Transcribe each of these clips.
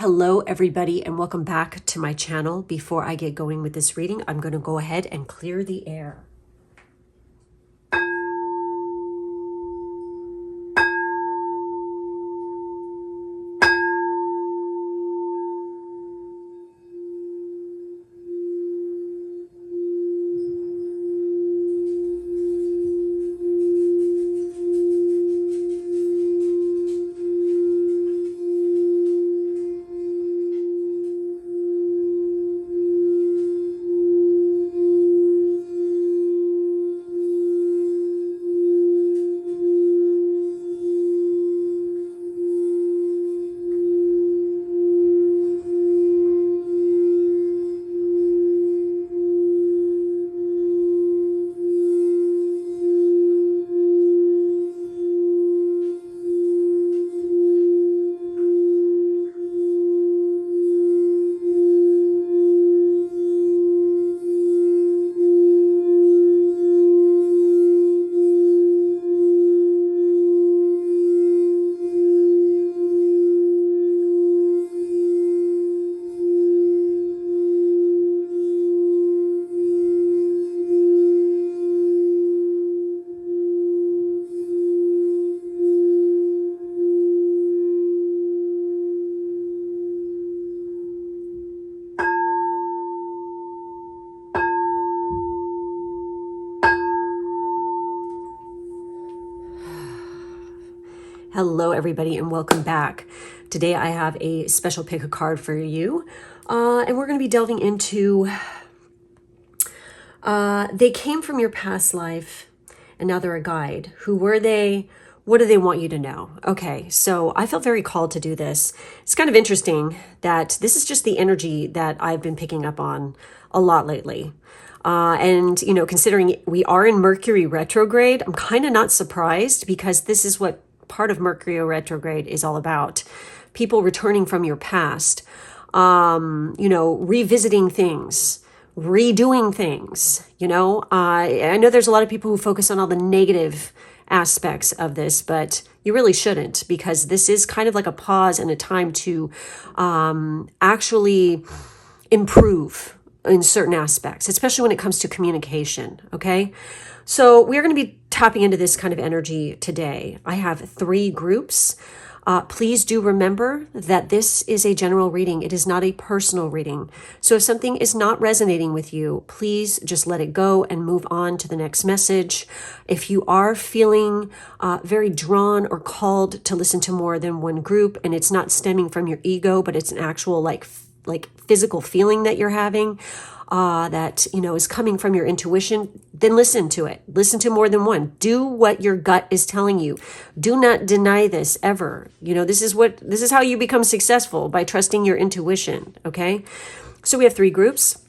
Hello everybody and welcome back to my channel. Before I get going with this reading, I'm going to go ahead and clear the air. Hello everybody and welcome back. Today I have a special pick a card for you and we're going to be delving into they came from your past life and now they're a guide. Who were they? What do they want you to know? Okay, so I felt very called to do this. It's kind of interesting that this is just the energy that I've been picking up on a lot lately. And, you know, considering we are in Mercury retrograde, I'm kind of not surprised because this is what part of Mercury retrograde is all about. People returning from your past, you know, revisiting things, redoing things, you know. I know there's a lot of people who focus on all the negative aspects of this, but you really shouldn't, because this is kind of like a pause and a time to actually improve in certain aspects, especially when it comes to communication, okay? So we're going to be tapping into this kind of energy today. I have 3 groups. Please do remember that this is a general reading. It is not a personal reading. So if something is not resonating with you, please just let it go and move on to the next message. If you are feeling very drawn or called to listen to more than one group, and it's not stemming from your ego, but it's an actual like physical feeling that you're having, that, you know, is coming from your intuition, then listen to it. Listen to more than one. Do what your gut is telling you. Do not deny this ever. You know, this is how you become successful, by trusting your intuition. Okay. So we have 3 groups.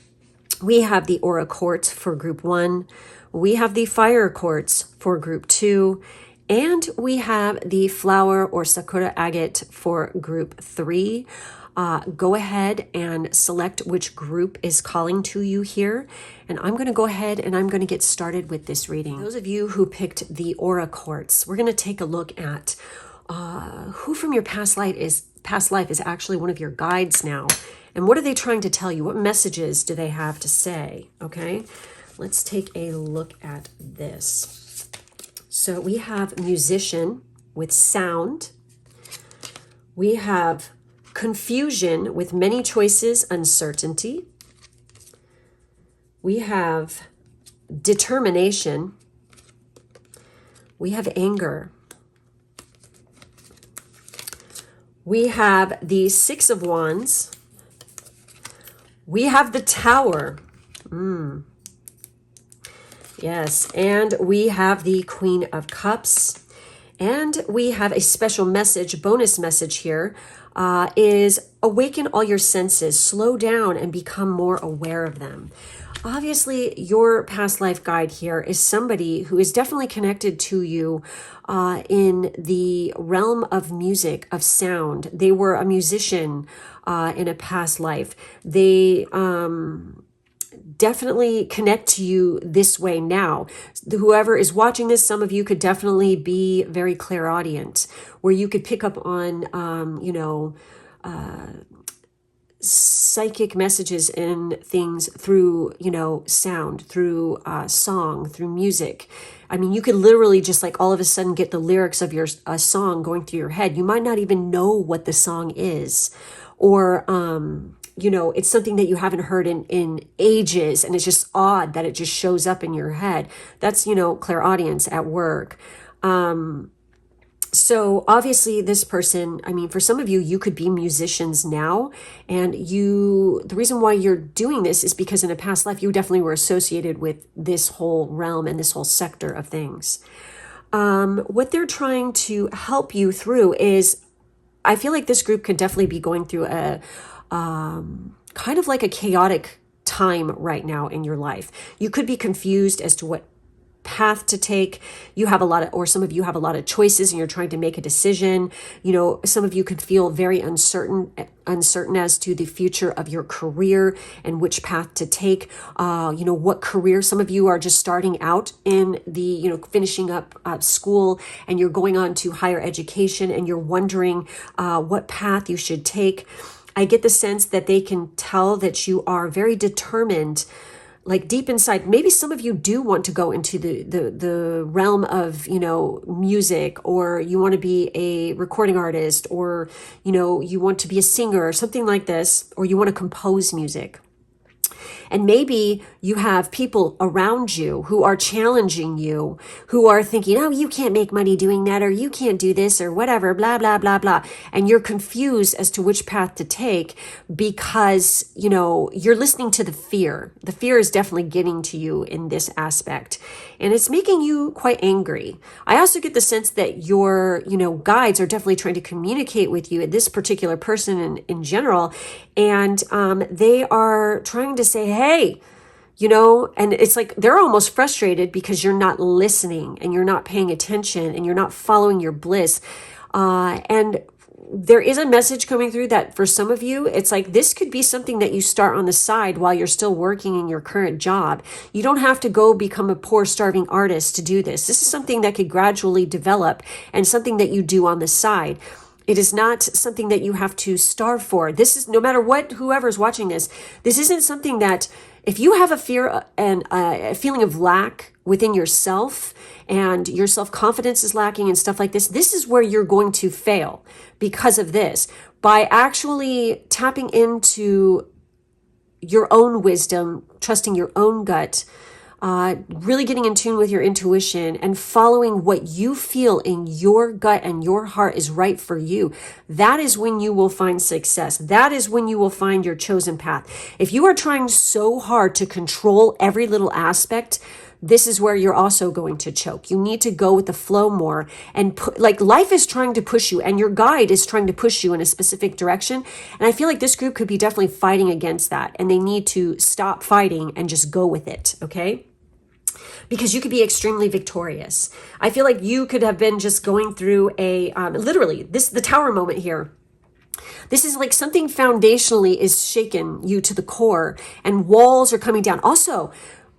We have the Aura Quartz for group 1. We have the Fire Quartz for group 2. And we have the Flower or Sakura Agate for group 3. Go ahead and select which group is calling to you here. And I'm going to go ahead and I'm going to get started with this reading. Those of you who picked the Aura Quartz, we're going to take a look at who from your past life is actually one of your guides now. And what are they trying to tell you? What messages do they have to say? Okay, let's take a look at this. So we have Musician with Sound. We have Confusion with many choices, uncertainty. We have Determination. We have Anger. We have the 6 of Wands. We have the Tower. Yes, and we have the Queen of Cups. And we have a special message, bonus message here, is awaken all your senses, slow down and become more aware of them. Obviously, your past life guide here is somebody who is definitely connected to you in the realm of music, of sound. They were a musician in a past life. They definitely connect to you this way now. Whoever is watching this, some of you could definitely be very clairaudient, where you could pick up on, psychic messages and things through, sound, through song, through music. I mean, you could literally just like all of a sudden get the lyrics of your a song going through your head. You might not even know what the song is, or it's something that you haven't heard in ages, and it's just odd that it just shows up in your head. That's clairaudience at work. So obviously this person, I mean, for some of you, you could be musicians now, and the reason why you're doing this is because in a past life, you definitely were associated with this whole realm and this whole sector of things. What they're trying to help you through is, I feel like this group could definitely be going through a kind of like a chaotic time right now in your life. You could be confused as to what path to take. Some of you have a lot of choices and you're trying to make a decision. Some of you could feel very uncertain as to the future of your career and which path to take. What career. Some of you are just starting out in the, finishing up school, and you're going on to higher education, and you're wondering what path you should take. I get the sense that they can tell that you are very determined, like deep inside. Maybe some of you do want to go into the realm of, music, or you want to be a recording artist, or, you want to be a singer or something like this, or you want to compose music. And maybe you have people around you who are challenging you, who are thinking, oh, you can't make money doing that, or you can't do this, or whatever, blah, blah, blah, blah. And you're confused as to which path to take because, you're listening to the fear. The fear is definitely getting to you in this aspect. And it's making you quite angry. I also get the sense that your, guides are definitely trying to communicate with you, this particular person in general. And they are trying to say, hey, and it's like they're almost frustrated because you're not listening and you're not paying attention and you're not following your bliss. And there is a message coming through that for some of you, it's like this could be something that you start on the side while you're still working in your current job. You don't have to go become a poor, starving artist to do this. This is something that could gradually develop and something that you do on the side. It is not something that you have to starve for. This is, no matter what, whoever's watching this isn't something that, if you have a fear and a feeling of lack within yourself and your self-confidence is lacking and stuff like this is where you're going to fail because of this. By actually tapping into your own wisdom, trusting your own gut, really getting in tune with your intuition and following what you feel in your gut and your heart is right for you. That is when you will find success. That is when you will find your chosen path. If you are trying so hard to control every little aspect, this is where you're also going to choke. You need to go with the flow more, and life is trying to push you and your guide is trying to push you in a specific direction. And I feel like this group could be definitely fighting against that, and they need to stop fighting and just go with it. Okay. Because you could be extremely victorious. I feel like you could have been just going through literally the tower moment here. This is like something foundationally is shaken you to the core and walls are coming down. Also,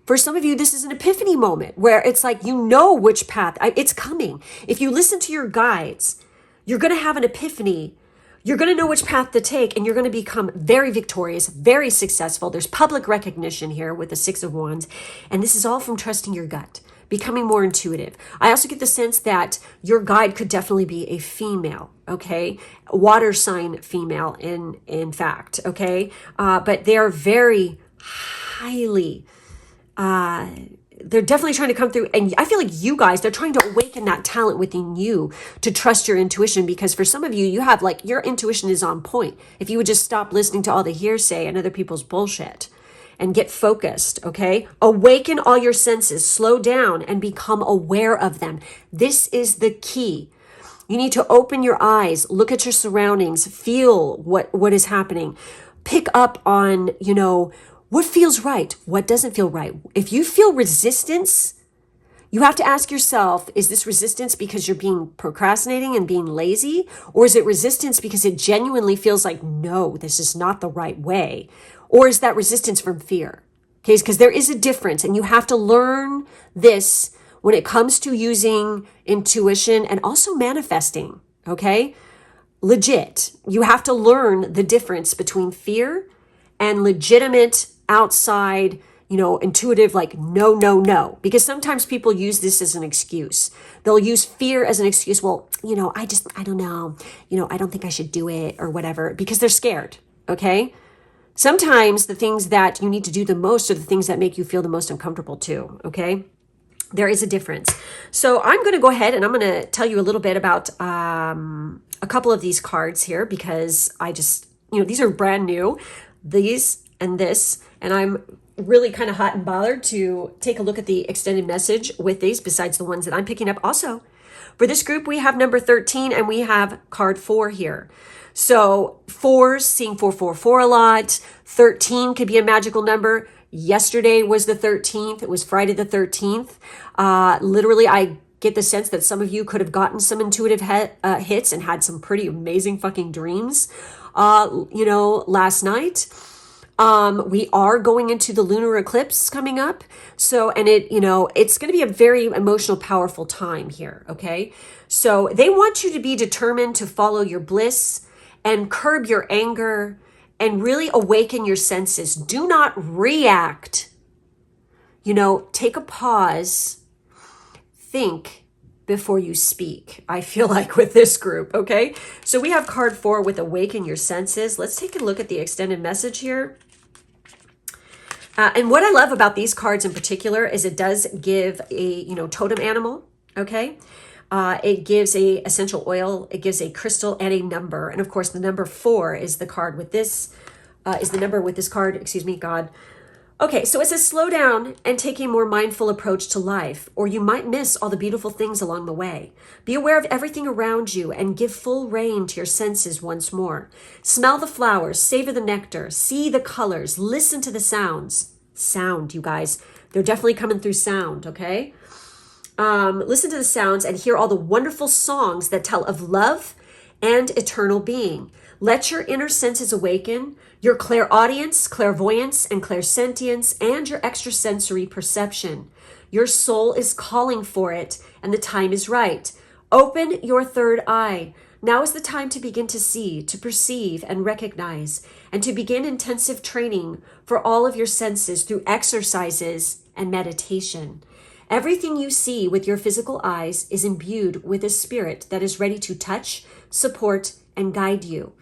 for some of you, this is an epiphany moment where it's like, which path it's coming. If you listen to your guides, you're going to have an epiphany. You're going to know which path to take, and you're going to become very victorious, very successful. There's public recognition here with the Six of Wands, and this is all from trusting your gut, becoming more intuitive. I also get the sense that your guide could definitely be a female, okay? Water sign female, in fact, okay? But they are very highly... they're definitely trying to come through, and I feel like you guys, they're trying to awaken that talent within you to trust your intuition, because for some of you, you have your intuition is on point. If you would just stop listening to all the hearsay and other people's bullshit and get focused, okay? Awaken all your senses, slow down and become aware of them. This is the key. You need to open your eyes, look at your surroundings, feel what is happening, pick up on, what feels right? What doesn't feel right? If you feel resistance, you have to ask yourself, is this resistance because you're being procrastinating and being lazy? Or is it resistance because it genuinely feels like, no, this is not the right way? Or is that resistance from fear? Okay, because there is a difference, and you have to learn this when it comes to using intuition and also manifesting, okay? legit. You have to learn the difference between fear and legitimate outside, intuitive, like, no, no, no. Because sometimes people use this as an excuse. They'll use fear as an excuse. Well, I don't know. I don't think I should do it or whatever, because they're scared. Okay. Sometimes the things that you need to do the most are the things that make you feel the most uncomfortable too. Okay. There is a difference. So I'm going to go ahead and I'm going to tell you a little bit about a couple of these cards here, because I just, these are brand new, these and this, and I'm really kind of hot and bothered to take a look at the extended message with these, besides the ones that I'm picking up. Also, for this group, we have number 13 and we have card 4 here. So 4s, seeing 444 a lot. 13 could be a magical number. Yesterday was the 13th. It was Friday the 13th. Literally, I get the sense that some of you could have gotten some intuitive hits and had some pretty amazing fucking dreams, last night. We are going into the lunar eclipse coming up. So, and it's going to be a very emotional, powerful time here. Okay. So they want you to be determined to follow your bliss and curb your anger and really awaken your senses. Do not react. Take a pause, think before you speak. I feel like with this group. Okay. So we have card 4 with awaken your senses. Let's take a look at the extended message here. And what I love about these cards in particular is it does give a, totem animal. Okay. It gives a essential oil, it gives a crystal and a number. And of course, the number 4 is the card with this, is the number with this card, excuse me, God. Okay, so it says slow down and take a more mindful approach to life, or you might miss all the beautiful things along the way. Be aware of everything around you and give full rein to your senses once more. Smell the flowers, savor the nectar, see the colors, listen to the sounds. Sound, you guys. They're definitely coming through sound, okay? Listen to the sounds and hear all the wonderful songs that tell of love and eternal being. Let your inner senses awaken, your clairaudience, clairvoyance, and clairsentience, and your extrasensory perception. Your soul is calling for it, and the time is right. Open your third eye. Now is the time to begin to see, to perceive, and recognize, and to begin intensive training for all of your senses through exercises and meditation. Everything you see with your physical eyes is imbued with a spirit that is ready to touch, support, and guide you.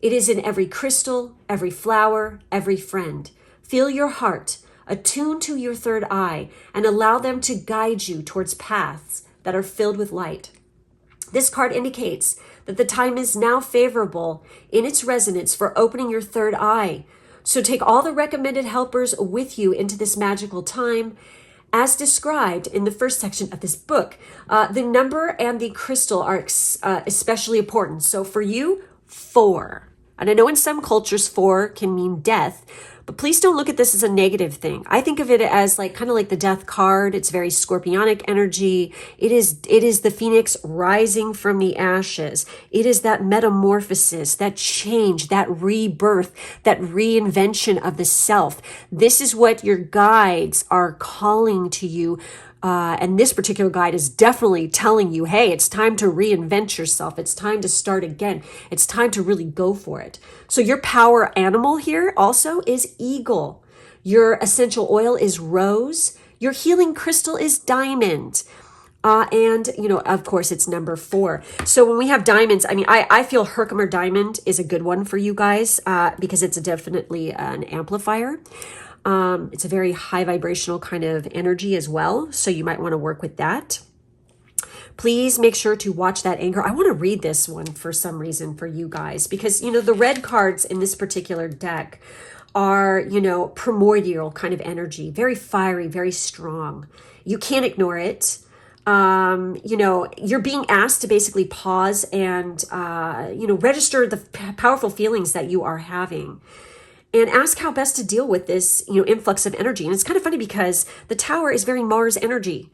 It is in every crystal, every flower, every friend. Feel your heart, attune to your third eye, and allow them to guide you towards paths that are filled with light. This card indicates that the time is now favorable in its resonance for opening your third eye. So take all the recommended helpers with you into this magical time. As described in the first section of this book, the number and the crystal are especially important. So for you, 4. And I know in some cultures 4 can mean death, but please don't look at this as a negative thing. I think of it as kind of like the death card. It's very scorpionic energy. It is the phoenix rising from the ashes. It is that metamorphosis, that change, that rebirth, that reinvention of the self. This is what your guides are calling to you. And this particular guide is definitely telling you, hey, it's time to reinvent yourself. It's time to start again. It's time to really go for it. So your power animal here also is eagle. Your essential oil is rose. Your healing crystal is diamond. And, of course, it's number 4. So when we have diamonds, I feel Herkimer diamond is a good one for you guys because it's definitely an amplifier. It's a very high vibrational kind of energy as well. So you might want to work with that. Please make sure to watch that anchor. I want to read this one for some reason for you guys, because, the red cards in this particular deck are, primordial kind of energy, very fiery, very strong. You can't ignore it. You're being asked to basically pause and, register the powerful feelings that you are having. And ask how best to deal with this, influx of energy. And it's kind of funny because the Tower is very Mars energy.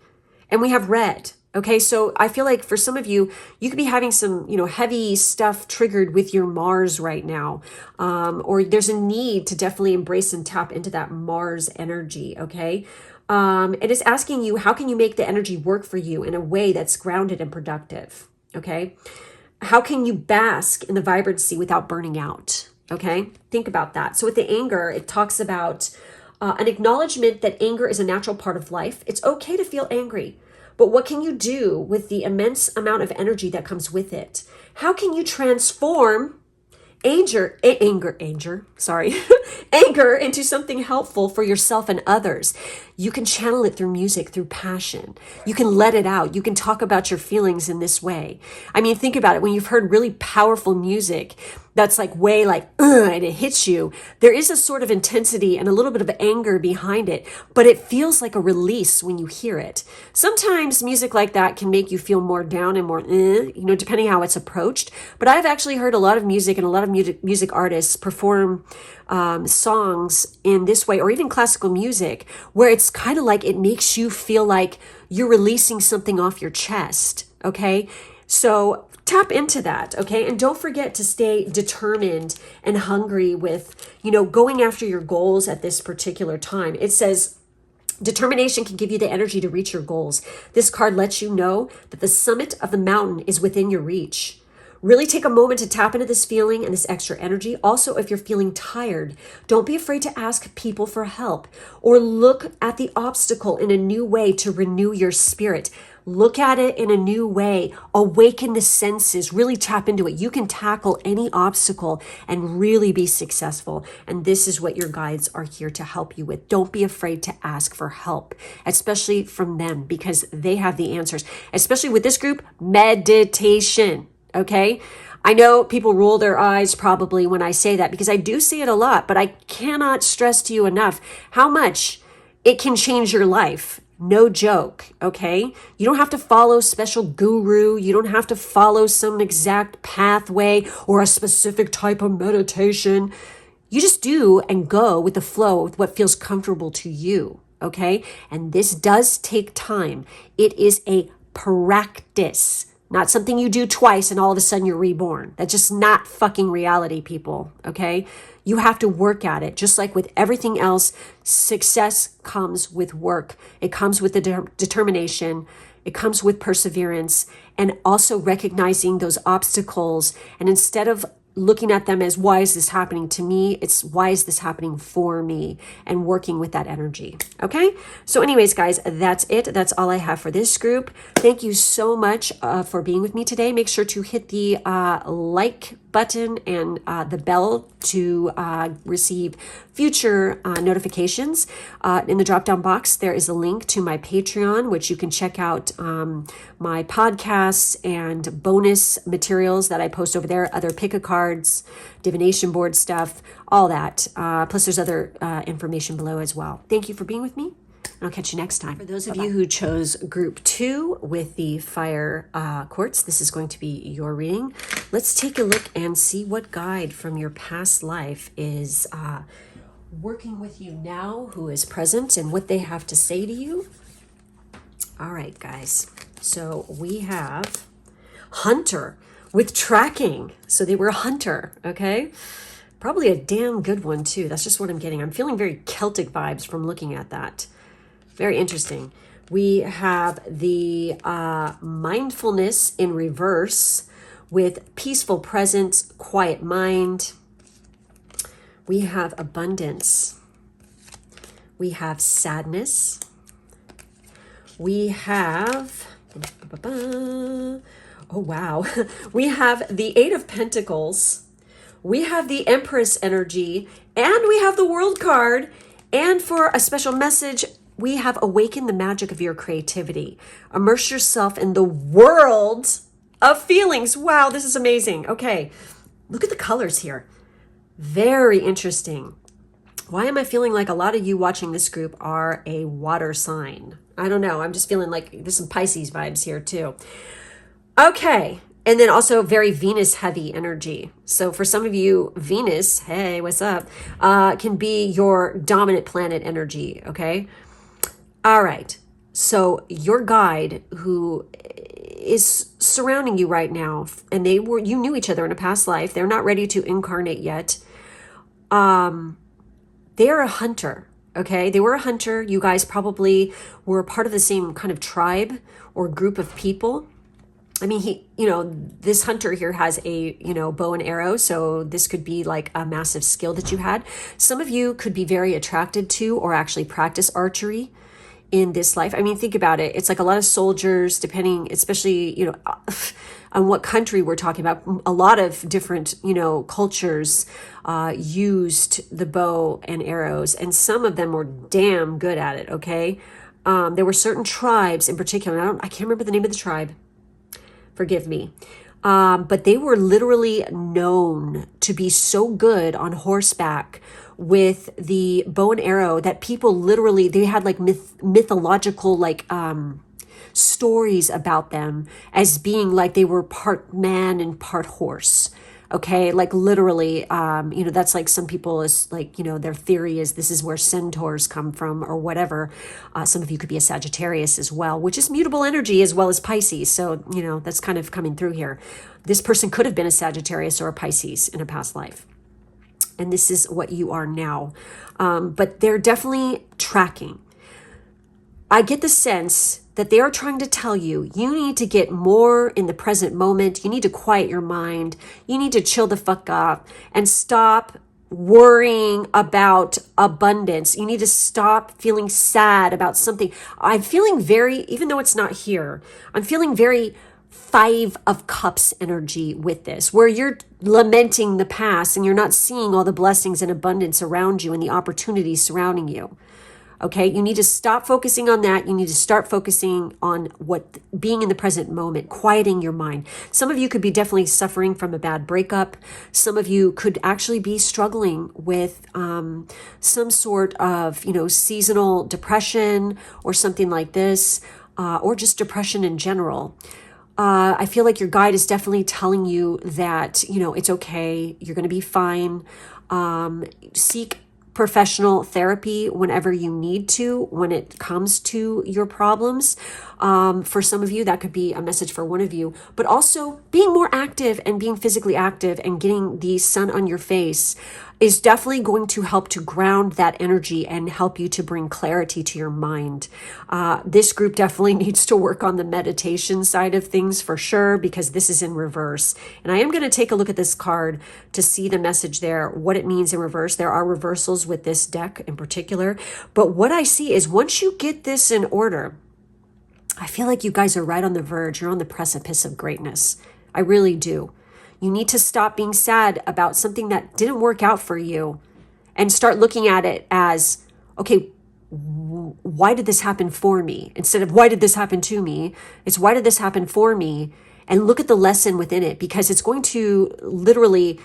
And we have red. Okay, so I feel like for some of you, you could be having some, heavy stuff triggered with your Mars right now. Or there's a need to definitely embrace and tap into that Mars energy, okay? It is asking you, how can you make the energy work for you in a way that's grounded and productive, okay? How can you bask in the vibrancy without burning out? Okay, think about that. So with the anger, it talks about an acknowledgement that anger is a natural part of life. It's okay to feel angry, but what can you do with the immense amount of energy that comes with it? How can you transform sorry, anger into something helpful for yourself and others? You can channel it through music, through passion. You can let it out. You can talk about your feelings in this way. I mean, think about it. When you've heard really powerful music that's like way like, and it hits you, there is a sort of intensity and a little bit of anger behind it, but it feels like a release when you hear it. Sometimes music like that can make you feel more down and more, depending how it's approached. But I've actually heard a lot of music and a lot of music artists perform songs in this way, or even classical music, where it's kind of like it makes you feel like you're releasing something off your chest. Okay. So tap into that. Okay. And don't forget to stay determined and hungry with, going after your goals at this particular time. It says, determination can give you the energy to reach your goals. This card lets you know that the summit of the mountain is within your reach. Really take a moment to tap into this feeling and this extra energy. Also, if you're feeling tired, don't be afraid to ask people for help or look at the obstacle in a new way to renew your spirit. Look at it in a new way. Awaken the senses. Really tap into it. You can tackle any obstacle and really be successful. And this is what your guides are here to help you with. Don't be afraid to ask for help, especially from them, because they have the answers. Especially with this group, meditation. Okay. I know people roll their eyes probably when I say that, because I do see it a lot, but I cannot stress to you enough how much it can change your life. No joke. Okay. You don't have to follow special guru. You don't have to follow some exact pathway or a specific type of meditation. You just do and go with the flow with what feels comfortable to you. Okay. And this does take time. It is a practice. Not something you do twice and all of a sudden you're reborn. That's just not fucking reality, people. Okay? You have to work at it. Just like with everything else, success comes with work. It comes with the determination. It comes with perseverance, and also recognizing those obstacles. And instead of looking at them as, why is this happening to me? It's, why is this happening for me? And working with that energy. Okay. So anyways, guys, that's it. That's all I have for this group. Thank you so much for being with me today. Make sure to hit the like button and the bell to receive future notifications. In the drop down box, there is a link to my Patreon, which you can check out my podcasts and bonus materials that I post over there, other pick a cards, divination board stuff, all that. Plus there's other information below as well. Thank you for being with me. I'll catch you next time. For those of you who chose group 2 with the fire quartz, this is going to be your reading. Let's take a look and see what guide from your past life is working with you now, who is present, and what they have to say to you. All right, guys. So we have Hunter with tracking. So they were a hunter, okay? Probably a damn good one, too. That's just what I'm getting. I'm feeling very Celtic vibes from looking at that. Very interesting. We have the mindfulness in reverse with peaceful presence, quiet mind. We have abundance. We have sadness. We have, oh wow, we have the Eight of Pentacles. We have the Empress energy, and we have the World card. And for a special message, we have awakened the magic of your creativity. Immerse yourself in the world of feelings. Wow, this is amazing. Okay, look at the colors here. Very interesting. Why am I feeling like a lot of you watching this group are a water sign? I don't know. I'm just feeling like there's some Pisces vibes here too. Okay. And then also very Venus heavy energy. So for some of you, Venus, hey, what's up, can be your dominant planet energy. Okay. All right. So your guide who is surrounding you right now, and you knew each other in a past life. They're not ready to incarnate yet. They're a hunter. Okay. They were a hunter. You guys probably were part of the same kind of tribe or group of people. I mean, this hunter here has a, bow and arrow. So this could be like a massive skill that you had. Some of you could be very attracted to or actually practice archery in this life. I mean, think about it. It's like a lot of soldiers, depending, especially, on what country we're talking about. A lot of different, cultures used the bow and arrows, and some of them were damn good at it. Okay. There were certain tribes in particular. I can't remember the name of the tribe. Forgive me. But they were literally known to be so good on horseback with the bow and arrow that people literally, they had like mythological, like, stories about them as being like they were part man and part horse. Okay, like literally, that's like some people is like, their theory is this is where centaurs come from or whatever. Some of you could be a Sagittarius as well, which is mutable energy as well as Pisces. So, that's kind of coming through here. This person could have been a Sagittarius or a Pisces in a past life. And this is what you are now. But they're definitely tracking. I get the sense that they are trying to tell you, you need to get more in the present moment. You need to quiet your mind. You need to chill the fuck up and stop worrying about abundance. You need to stop feeling sad about something. I'm feeling even though it's not here, I'm feeling very 5 of Cups energy with this, where you're lamenting the past and you're not seeing all the blessings and abundance around you and the opportunities surrounding you. Okay, you need to stop focusing on that. You need to start focusing on being in the present moment, quieting your mind. Some of you could be definitely suffering from a bad breakup. Some of you could actually be struggling with some sort of, seasonal depression or something like this, or just depression in general. I feel like your guide is definitely telling you that, it's okay. You're going to be fine. Seek professional therapy whenever you need to when it comes to your problems. For some of you, that could be a message for one of you, but also being more active and being physically active and getting the sun on your face is definitely going to help to ground that energy and help you to bring clarity to your mind. This group definitely needs to work on the meditation side of things for sure, because this is in reverse. And I am going to take a look at this card to see the message there, what it means in reverse. There are reversals with this deck in particular. But what I see is once you get this in order, I feel like you guys are right on the verge. You're on the precipice of greatness. I really do. You need to stop being sad about something that didn't work out for you and start looking at it as, okay, why did this happen for me? Instead of why did this happen to me? It's why did this happen for me? And look at the lesson within it, because it's going to literally,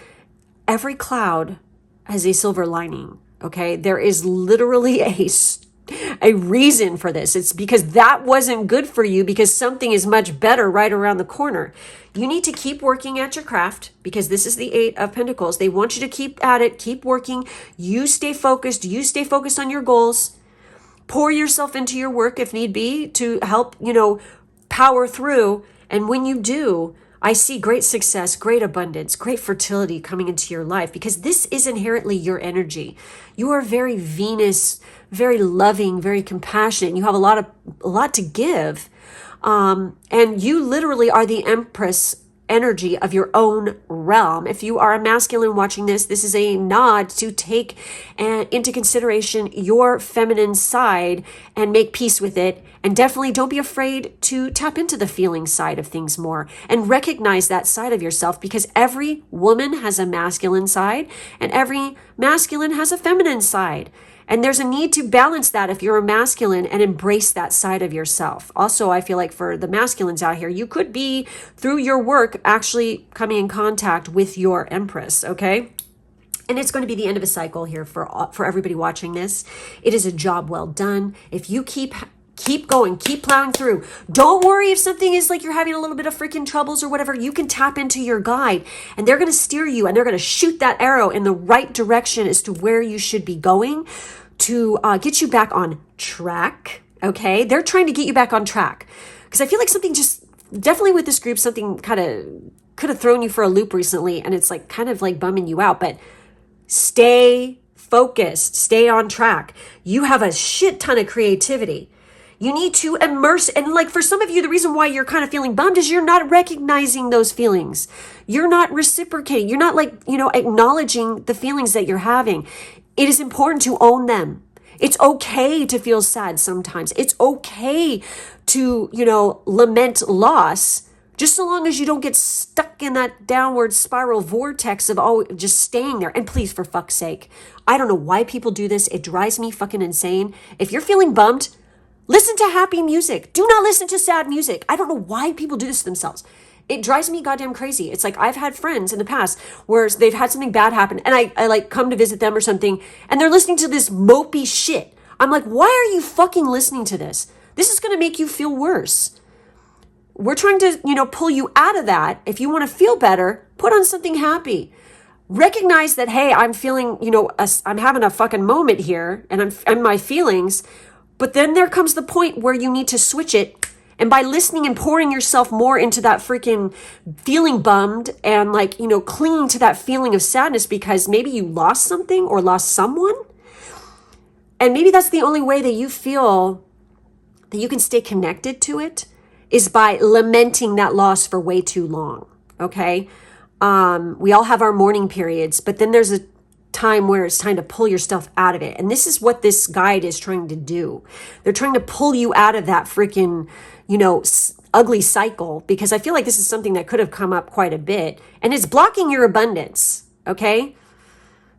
every cloud has a silver lining. Okay. There is literally a reason for this. It's because that wasn't good for you, because something is much better right around the corner. You need to keep working at your craft, because this is the 8 of Pentacles. They want you to keep at it, keep working. You stay focused. You stay focused on your goals. Pour yourself into your work if need be to help, power through. And when you do, I see great success, great abundance, great fertility coming into your life, because this is inherently your energy. You are very Venus, very loving, very compassionate. You have a lot to give. And you literally are the Empress energy of your own realm. If you are a masculine watching this, this is a nod to take into consideration your feminine side and make peace with it. And definitely don't be afraid to tap into the feeling side of things more and recognize that side of yourself, because every woman has a masculine side and every masculine has a feminine side. And there's a need to balance that if you're a masculine and embrace that side of yourself. Also, I feel like for the masculines out here, you could be, through your work, actually coming in contact with your Empress, okay? And it's going to be the end of a cycle here for everybody watching this. It is a job well done. If you keep going, keep plowing through. Don't worry if something is like you're having a little bit of freaking troubles or whatever. You can tap into your guide and they're going to steer you and they're going to shoot that arrow in the right direction as to where you should be going to get you back on track. Okay. They're trying to get you back on track, because I feel like something just definitely with this group, something kind of could have thrown you for a loop recently. And it's like kind of like bumming you out, but stay focused, stay on track. You have a shit ton of creativity. You need to immerse. And like for some of you, the reason why you're kind of feeling bummed is you're not recognizing those feelings. You're not reciprocating. You're not like, acknowledging the feelings that you're having. It is important to own them. It's okay to feel sad sometimes. It's okay to, lament loss, just so long as you don't get stuck in that downward spiral vortex of just staying there. And please, for fuck's sake, I don't know why people do this. It drives me fucking insane. If you're feeling bummed, listen to happy music. Do not listen to sad music. I don't know why people do this to themselves. It drives me goddamn crazy. It's like I've had friends in the past where they've had something bad happen and I like come to visit them or something and they're listening to this mopey shit. I'm like, why are you fucking listening to this? This is going to make you feel worse. We're trying to, pull you out of that. If you want to feel better, put on something happy. Recognize that, hey, I'm feeling, I'm having a fucking moment here and I'm my feelings. But then there comes the point where you need to switch it. And by listening and pouring yourself more into that freaking feeling bummed and clinging to that feeling of sadness because maybe you lost something or lost someone. And maybe that's the only way that you feel that you can stay connected to it is by lamenting that loss for way too long. Okay. We all have our mourning periods, but then there's a time where it's time to pull yourself out of it. And this is what this guide is trying to do. They're trying to pull you out of that freaking, ugly cycle, because I feel like this is something that could have come up quite a bit and it's blocking your abundance. Okay.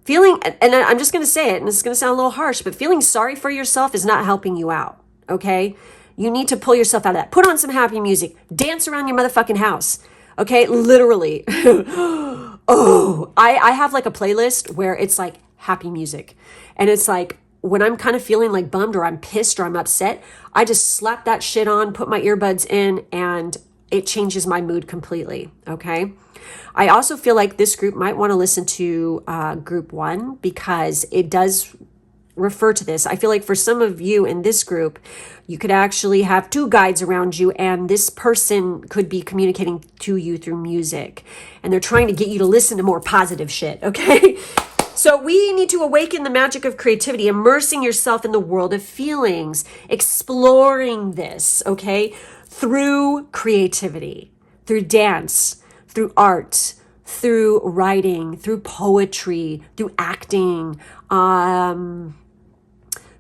Feeling, and I'm just going to say it, and it's going to sound a little harsh, but feeling sorry for yourself is not helping you out. Okay. You need to pull yourself out of that. Put on some happy music. Dance around your motherfucking house. Okay. Literally. I have like a playlist where it's like happy music. And it's like when I'm kind of feeling like bummed or I'm pissed or I'm upset, I just slap that shit on, put my earbuds in, and it changes my mood completely. Okay. I also feel like this group might want to listen to group 1 because it does refer to this. I feel like for some of you in this group, you could actually have 2 guides around you and this person could be communicating to you through music and they're trying to get you to listen to more positive shit. Okay. So we need to awaken the magic of creativity, immersing yourself in the world of feelings, exploring this, okay, through creativity, through dance, through art, through writing, through poetry, through acting,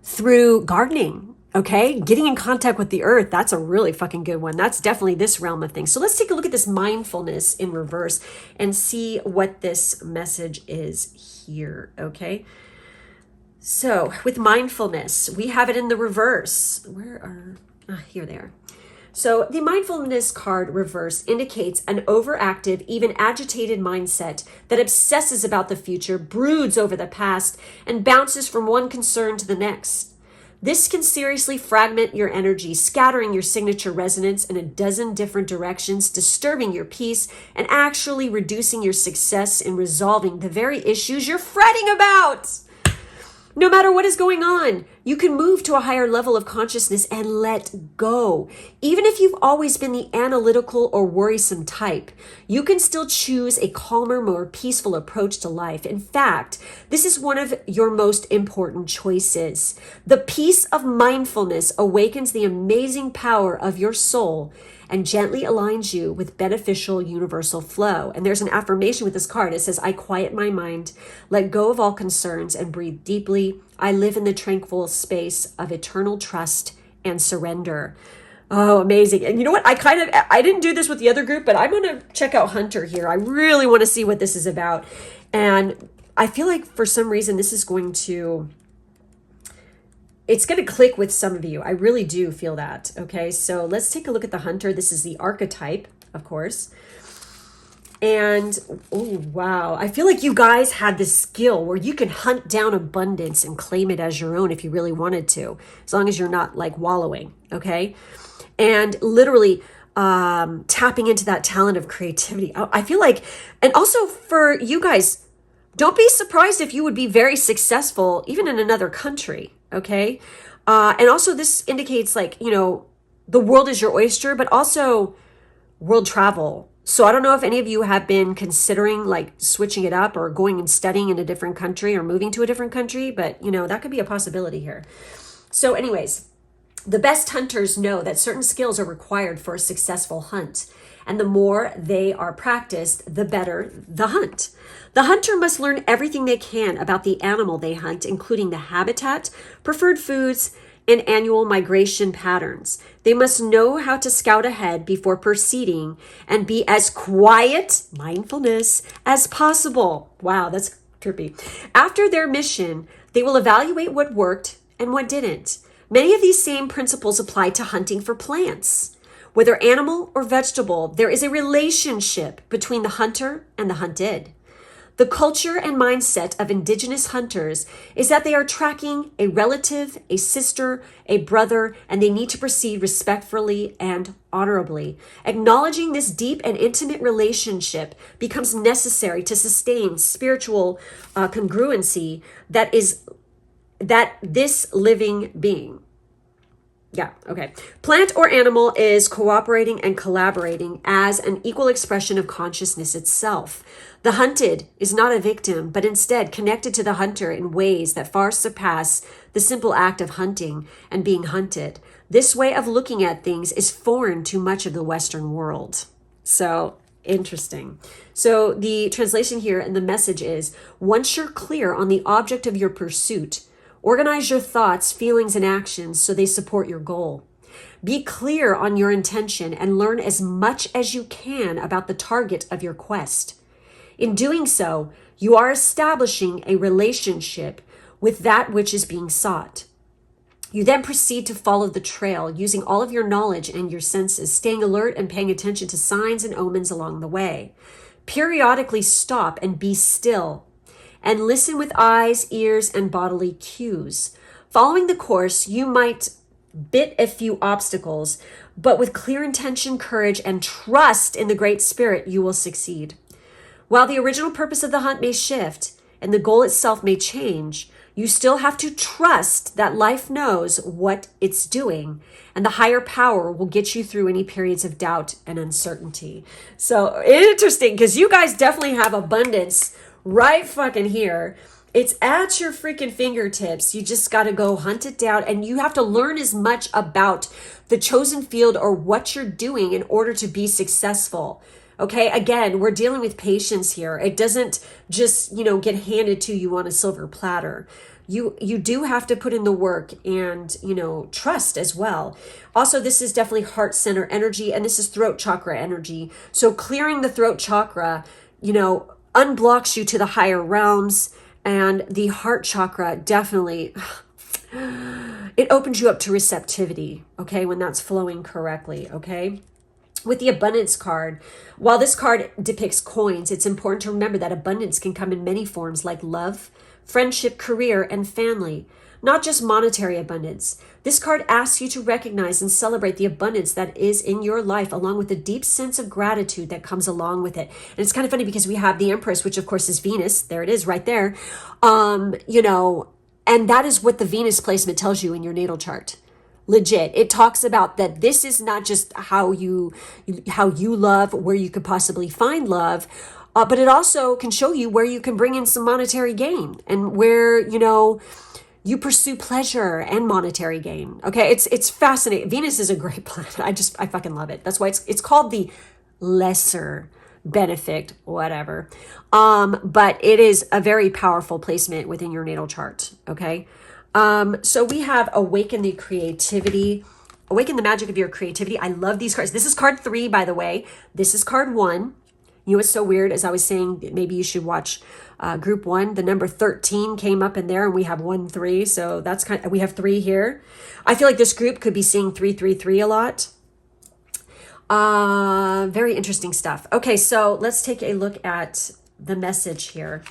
through gardening, okay? Getting in contact with the earth, that's a really fucking good one. That's definitely this realm of things. So let's take a look at this mindfulness in reverse and see what this message is here, okay? So with mindfulness, we have it in the reverse. Here they are. So the mindfulness card reverse indicates an overactive, even agitated mindset that obsesses about the future, broods over the past, and bounces from one concern to the next. This can seriously fragment your energy, scattering your signature resonance in a dozen different directions, disturbing your peace, and actually reducing your success in resolving the very issues you're fretting about. No matter what is going on, you can move to a higher level of consciousness and let go. Even if you've always been the analytical or worrisome type, you can still choose a calmer, more peaceful approach to life. In fact, this is one of your most important choices. The peace of mindfulness awakens the amazing power of your soul and gently aligns you with beneficial universal flow. And there's an affirmation with this card. It says, I quiet my mind, let go of all concerns, and breathe deeply. I live in the tranquil space of eternal trust and surrender. Oh, amazing. And you know what? I didn't do this with the other group, but I'm going to check out Hunter here. I really want to see what this is about. And I feel like for some reason, this is going to... it's going to click with some of you. I really do feel that. Okay, so let's take a look at the Hunter. This is the archetype, of course. And, oh, wow. I feel like you guys had this skill where you can hunt down abundance and claim it as your own if you really wanted to, as long as you're not like wallowing, okay? And literally tapping into that talent of creativity. I feel like, and also for you guys, don't be surprised if you would be very successful even in another country. Okay. And also this indicates like, the world is your oyster, but also world travel. So I don't know if any of you have been considering like switching it up or going and studying in a different country or moving to a different country, but that could be a possibility here. So anyways, The best hunters know that certain skills are required for a successful hunt, and the more they are practiced, the better the hunt. The hunter must learn everything they can about the animal they hunt, including the habitat, preferred foods, and annual migration patterns. They must know how to scout ahead before proceeding and be as quiet, mindfulness, as possible. Wow, that's trippy. After their mission, they will evaluate what worked and what didn't. Many of these same principles apply to hunting for plants. Whether animal or vegetable, there is a relationship between the hunter and the hunted. The culture and mindset of indigenous hunters is that they are tracking a relative, a sister, a brother, and they need to proceed respectfully and honorably. Acknowledging this deep and intimate relationship becomes necessary to sustain spiritual congruency that this living being. Yeah, okay. Plant or animal is cooperating and collaborating as an equal expression of consciousness itself. The hunted is not a victim, but instead connected to the hunter in ways that far surpass the simple act of hunting and being hunted. This way of looking at things is foreign to much of the Western world. So, interesting. So the translation here and the message is, once you're clear on the object of your pursuit, organize your thoughts, feelings, and actions so they support your goal. Be clear on your intention and learn as much as you can about the target of your quest. In doing so, you are establishing a relationship with that which is being sought. You then proceed to follow the trail using all of your knowledge and your senses, staying alert and paying attention to signs and omens along the way. Periodically stop and be still and listen with eyes, ears, and bodily cues. Following the course, you might bit a few obstacles, but with clear intention, courage, and trust in the Great Spirit, you will succeed. While the original purpose of the hunt may shift and the goal itself may change, you still have to trust that life knows what it's doing, and the higher power will get you through any periods of doubt and uncertainty. So interesting, because you guys definitely have abundance right fucking here. It's at your freaking fingertips. You just got to go hunt it down, and you have to learn as much about the chosen field or what you're doing in order to be successful. Okay, again, we're dealing with patience here. It doesn't just, get handed to you on a silver platter. You do have to put in the work and, trust as well. Also, this is definitely heart center energy, and this is throat chakra energy. So clearing the throat chakra, unblocks you to the higher realms, and the heart chakra definitely, it opens you up to receptivity, okay, when that's flowing correctly, okay? With the abundance card, while this card depicts coins, it's important to remember that abundance can come in many forms like love, friendship, career, and family, not just monetary abundance. This card asks you to recognize and celebrate the abundance that is in your life, along with the deep sense of gratitude that comes along with it. And it's kind of funny because we have the Empress, which of course is Venus. There it is right there. And that is what the Venus placement tells you in your natal chart. Legit. It talks about that this is not just how you love, where you could possibly find love, but it also can show you where you can bring in some monetary gain and where, you pursue pleasure and monetary gain. Okay. It's fascinating. Venus is a great planet. I fucking love it. That's why it's called the lesser benefit, whatever. But it is a very powerful placement within your natal chart. Okay. So we have awaken the magic of your creativity. I love these cards. This is card 3, by the way. This is card 1. You know what's so weird? As I was saying, maybe you should watch group 1. The number 13 came up in there, and we have 1, 3. So that's we have 3 here. I feel like this group could be seeing 333 a lot. Very interesting stuff. Okay, so let's take a look at the message here.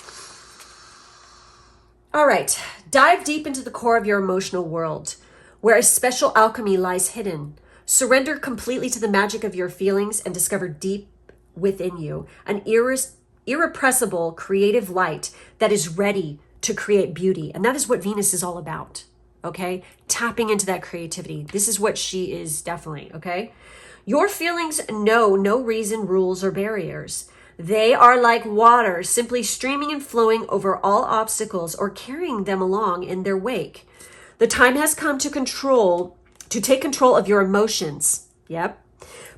All right, dive deep into the core of your emotional world, where a special alchemy lies hidden. Surrender completely to the magic of your feelings and discover deep within you an irrepressible creative light that is ready to create beauty. And that is what Venus is all about, okay? Tapping into that creativity. This is what she is definitely, okay? Your feelings know no reason, rules, or barriers. They are like water, simply streaming and flowing over all obstacles or carrying them along in their wake. The time has come to control to take control of your emotions. Yep.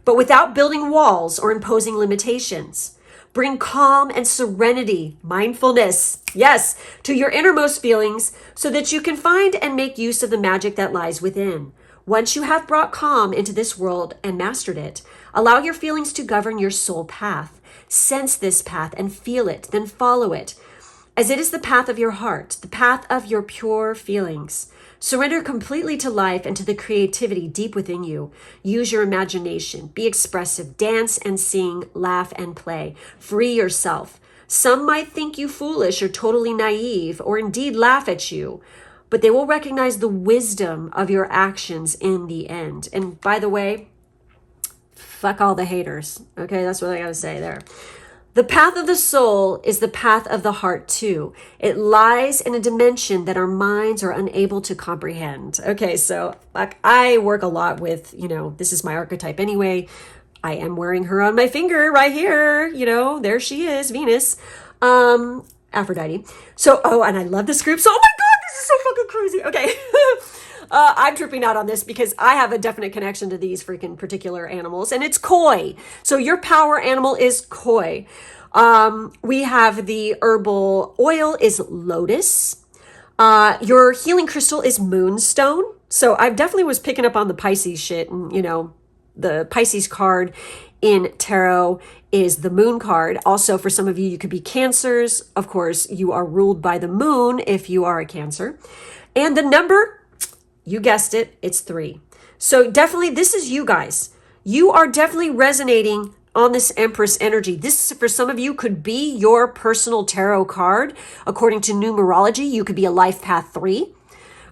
But without building walls or imposing limitations. Bring calm and serenity, mindfulness, yes, to your innermost feelings so that you can find and make use of the magic that lies within. Once you have brought calm into this world and mastered it, allow your feelings to govern your soul path. Sense this path and feel it, then follow it, as it is the path of your heart, the path of your pure feelings. Surrender completely to life and to the creativity deep within you. Use your imagination. Be expressive. Dance and sing, laugh and play. Free yourself. Some might think you foolish or totally naive, or indeed laugh at you, but they will recognize the wisdom of your actions in the end. And by the way, fuck all the haters. Okay, that's what I gotta say there. The path of the soul is the path of the heart too. It lies in a dimension that our minds are unable to comprehend. Okay, so like I work a lot with, this is my archetype anyway. I am wearing her on my finger right here. There she is, Venus, Aphrodite. So, and I love this group. So, oh my God, this is so fucking crazy. Okay. I'm tripping out on this because I have a definite connection to these freaking particular animals, and it's koi. So your power animal is koi. We have the herbal oil is lotus. Your healing crystal is moonstone. So I definitely was picking up on the Pisces shit, and the Pisces card in tarot is the moon card. Also, for some of you, you could be Cancers. Of course, you are ruled by the moon if you are a Cancer. And the number, you guessed it, it's 3. So definitely, this is you guys. You are definitely resonating on this Empress energy. This, for some of you, could be your personal tarot card. According to numerology, you could be a life path 3,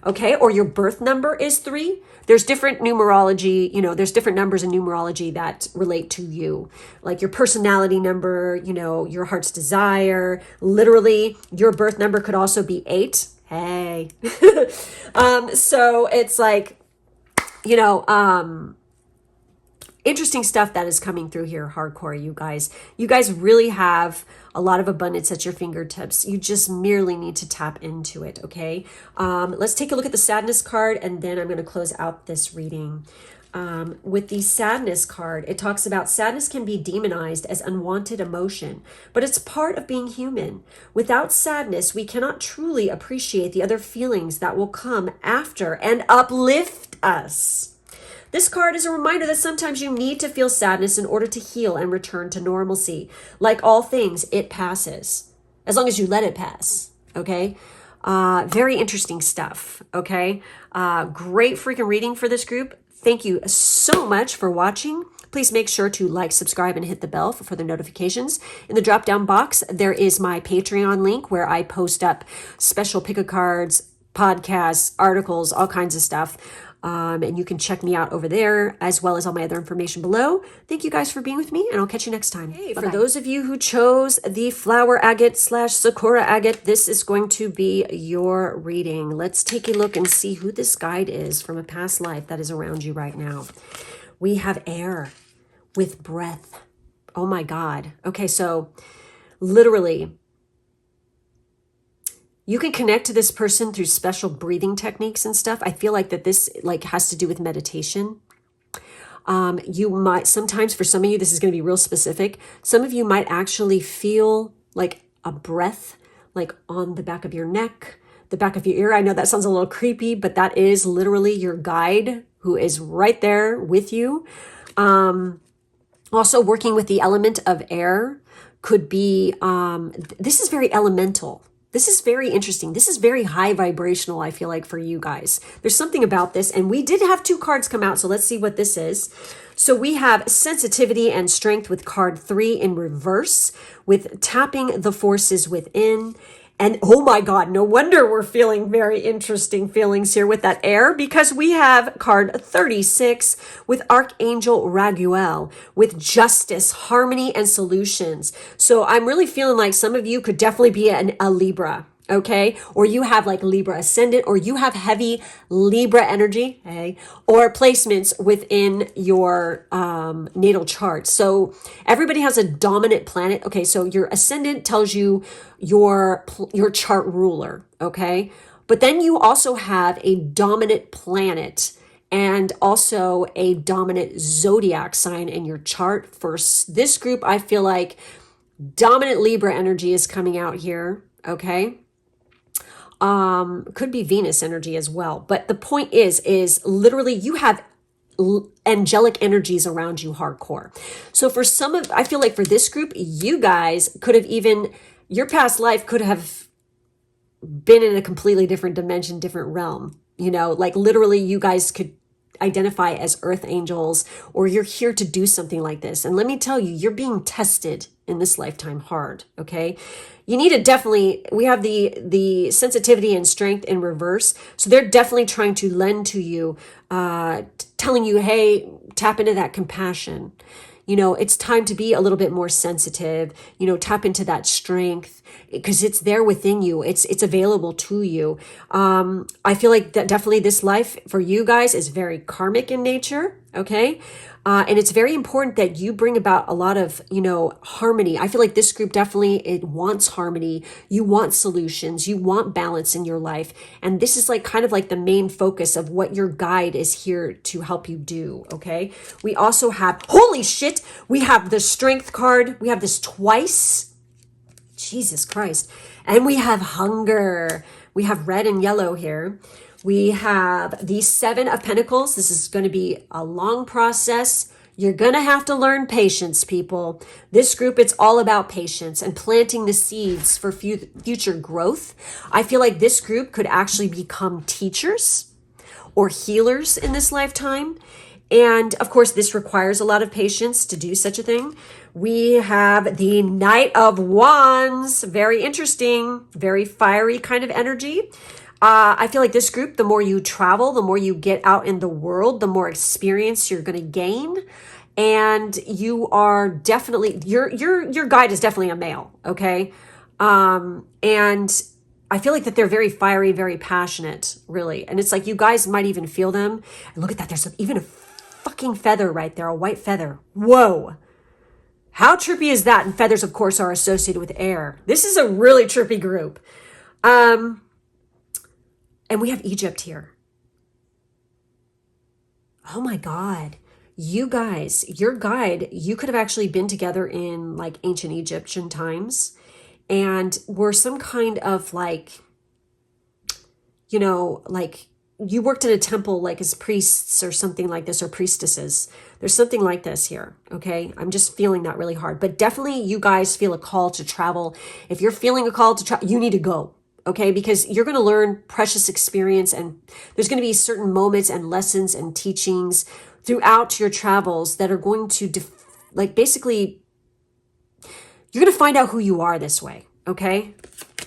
okay? Or your birth number is 3. There's different numerology, there's different numbers in numerology that relate to you. Like your personality number, your heart's desire. Literally, your birth number could also be 8. Hey. So it's like, interesting stuff that is coming through here hardcore, you guys. You guys really have a lot of abundance at your fingertips. You just merely need to tap into it, okay? Let's take a look at the sadness card, and then I'm going to close out this reading. With the sadness card, it talks about sadness can be demonized as unwanted emotion, but it's part of being human. Without sadness, we cannot truly appreciate the other feelings that will come after and uplift us. This card is a reminder that sometimes you need to feel sadness in order to heal and return to normalcy. Like all things, it passes, as long as you let it pass, okay? Very interesting stuff, okay? Great freaking reading for this group. Thank you so much for watching. Please make sure to like, subscribe, and hit the bell for further notifications. In the drop-down box, there is my Patreon link where I post up special pick-a-cards, podcasts, articles, all kinds of stuff. And you can check me out over there, as well as all my other information below. Thank you guys for being with me, and I'll catch you next time. Hey, for those of you who chose the flower agate / Sakura agate, this is going to be your reading. Let's take a look and see who this guide is from a past life that is around you right now. We have air with breath. Oh my God. Okay, so literally, you can connect to this person through special breathing techniques and stuff. I feel like that this has to do with meditation. You might, sometimes for some of you, this is going to be real specific. Some of you might actually feel like a breath, like on the back of your neck, the back of your ear. I know that sounds a little creepy, but that is literally your guide who is right there with you. Also working with the element of air could be, this is very elemental. This is very interesting. This is very high vibrational, I feel like, for you guys. There's something about this, and we did have 2 cards come out, so let's see what this is. So we have sensitivity and strength with card 3 in reverse, with tapping the forces within. And oh my God, no wonder we're feeling very interesting feelings here with that air, because we have card 36 with Archangel Raguel with justice, harmony, and solutions. So I'm really feeling like some of you could definitely be a Libra, okay? Or you have like Libra ascendant, or you have heavy Libra energy, okay? Or placements within your natal chart. So everybody has a dominant planet. Okay, so your ascendant tells you your chart ruler, okay? But then you also have a dominant planet and also a dominant zodiac sign in your chart. For this group, I feel like dominant Libra energy is coming out here, okay? Could be Venus energy as well. But the point is literally you have angelic energies around you hardcore. So for some of, I feel like for this group, you guys could have even, your past life could have been in a completely different dimension, different realm. You know, like literally you guys could identify as earth angels, or you're here to do something like this. And let me tell you, you're being tested in this lifetime hard, okay? You need to definitely, we have the sensitivity and strength in reverse. So they're definitely trying to lend to you, telling you, hey, tap into that compassion. You know, it's time to be a little bit more sensitive, you know, tap into that strength because it's there within you. It's available to you. I feel like that definitely this life for you guys is very karmic in nature. Okay. And it's very important that you bring about a lot of, you know, harmony. I feel like this group definitely, it wants harmony. You want solutions. You want balance in your life. And this is like kind of like the main focus of what your guide is here to help you do. Okay. We also have, holy shit, we have the strength card. We have this twice. Jesus Christ. And we have hunger. We have red and yellow here. We have the Seven of Pentacles. This is going to be a long process. You're going to have to learn patience, people. This group, it's all about patience and planting the seeds for future growth. I feel like this group could actually become teachers or healers in this lifetime. And of course, this requires a lot of patience to do such a thing. We have the Knight of Wands. Very interesting, very fiery kind of energy. I feel like this group, the more you travel, the more you get out in the world, the more experience you're going to gain. And you are definitely, your guide is definitely a male. Okay. And I feel like that they're very fiery, very passionate, really. And it's like, you guys might even feel them. And look at that. There's even a fucking feather right there, a white feather. Whoa. How trippy is that? And feathers, of course, are associated with air. This is a really trippy group. And we have Egypt here. Oh my God. You guys, your guide, you could have actually been together in like ancient Egyptian times and were some kind of like, you know, like you worked in a temple like as priests or something like this, or priestesses. There's something like this here. Okay. I'm just feeling that really hard, but definitely you guys feel a call to travel. If you're feeling a call to travel, you need to go. Okay, because you're going to learn precious experience, and there's going to be certain moments and lessons and teachings throughout your travels that are going to like basically you're going to find out who you are this way. Okay,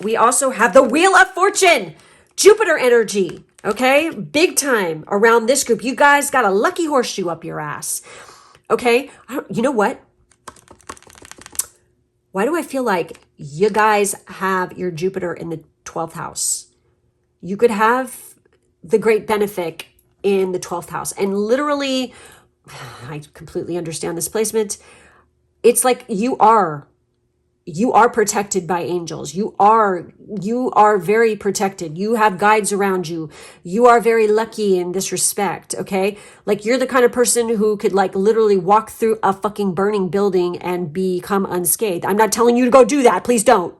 we also have the Wheel of Fortune, Jupiter energy. Okay, big time around this group. You guys got a lucky horseshoe up your ass. Okay, you know what? Why do I feel like you guys have your Jupiter in the 12th house? You could have the great benefic in the 12th house. And literally, I completely understand this placement. It's like you are protected by angels. You are very protected. You have guides around you. You are very lucky in this respect. Okay. Like you're the kind of person who could like literally walk through a fucking burning building and become unscathed. I'm not telling you to go do that. Please don't.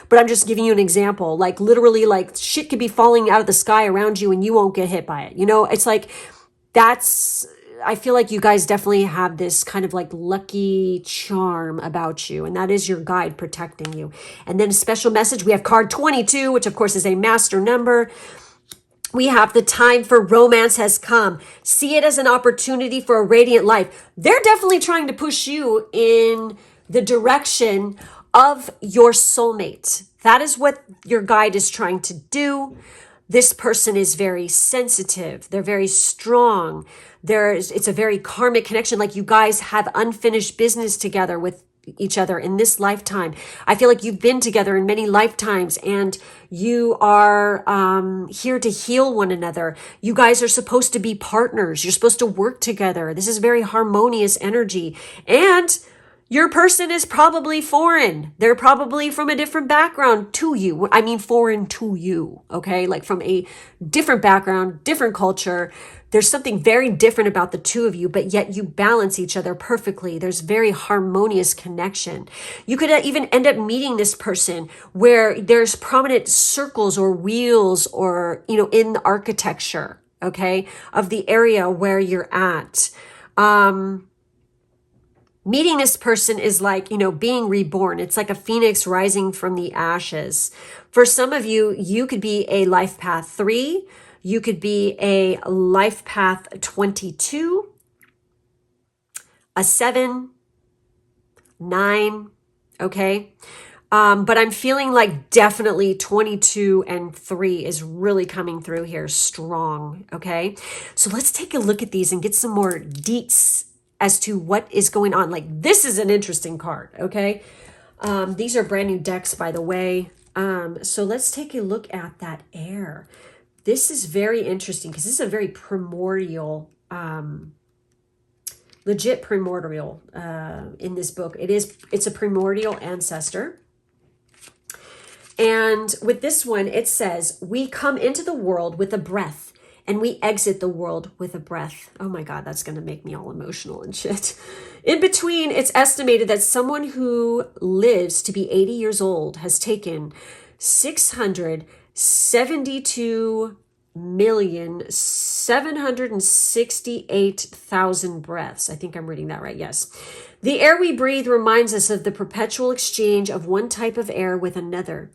But I'm just giving you an example. Like literally like shit could be falling out of the sky around you and you won't get hit by it. You know, it's like, I feel like you guys definitely have this kind of like lucky charm about you, and that is your guide protecting you. And then a special message, we have card 22, which of course is a master number. We have the time for romance has come. See it as an opportunity for a radiant life. They're definitely trying to push you in the direction of your soulmate. That is what your guide is trying to do. This person is very sensitive. They're very strong. It's a very karmic connection. Like you guys have unfinished business together with each other in this lifetime. I feel like you've been together in many lifetimes and you are here to heal one another. You guys are supposed to be partners. You're supposed to work together. This is very harmonious energy. And Your person is probably foreign. They're probably from a different background to you. I mean, foreign to you, okay? Like from a different background, different culture. There's something very different about the two of you, but yet you balance each other perfectly. There's very harmonious connection. You could even end up meeting this person where there's prominent circles or wheels or, in the architecture, okay, of the area where you're at. Meeting this person is like, being reborn. It's like a phoenix rising from the ashes. For some of you, you could be a life path 3. You could be a life path 22, a 7, 9, okay? But I'm feeling like definitely 22 and 3 is really coming through here strong, okay? So let's take a look at these and get some more deets as to what is going on. Like, this is an interesting card, okay? These are brand new decks, by the way. So let's take a look at that air. This is very interesting because this is a very primordial, legit primordial in this book. It's a primordial ancestor. And with this one, it says, we come into the world with a breath and we exit the world with a breath. Oh my God, that's going to make me all emotional and shit. In between, it's estimated that someone who lives to be 80 years old has taken 672,768,000 breaths. I think I'm reading that right. Yes. The air we breathe reminds us of the perpetual exchange of one type of air with another.